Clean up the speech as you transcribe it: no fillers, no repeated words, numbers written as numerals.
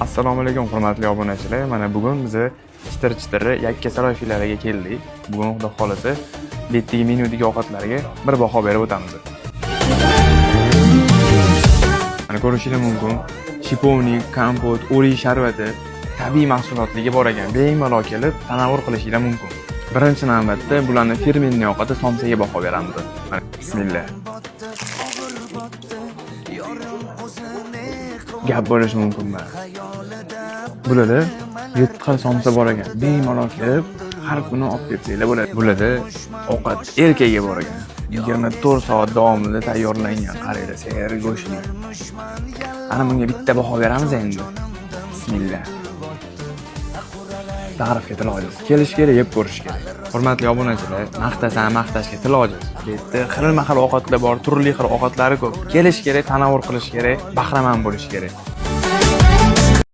Assalomu alaykum hurmatli obunachilar. Mana bugun biz chitir Yakkasaroy filialiga keldik. Bugun xudo xolasa bu yerdagi menudagi ovqatlarga bir baho berib o'tamiz. Mana ko'rishingiz mumkin, shipovnik, kompot, o'rik sharbati tabiiy mahsulotligi bor ekan. Bemalol kelib tanovvur qilishingiz mumkin. Birinchi navbatda bularning fermentli ovqati somsaga baho beramiz. Mana bismillah. Gap bo'lishi mumkin mana. Bularda 7 xil somsa bor ekan. Bemalol kelib har kuni olib ketsanglar bo'ladi. Bularda ovqat erkaga bor ekan. 24 soat davomida tayyorlangan qarayda sigir go'shtli. Ana bunga bitta baho beramiz endi. Bismillah. Ta'rifga til ojiz. Kelish kerak, yeb ko'rish kerak. Hurmatli obunachilar, maqtashga til ojiz. Bu yerda xilma-xil ovqatlar bor, turli xil ovqatlari ko'p. Kelish kerak, tanovvur qilish kerak, bahramand bo'lish kerak.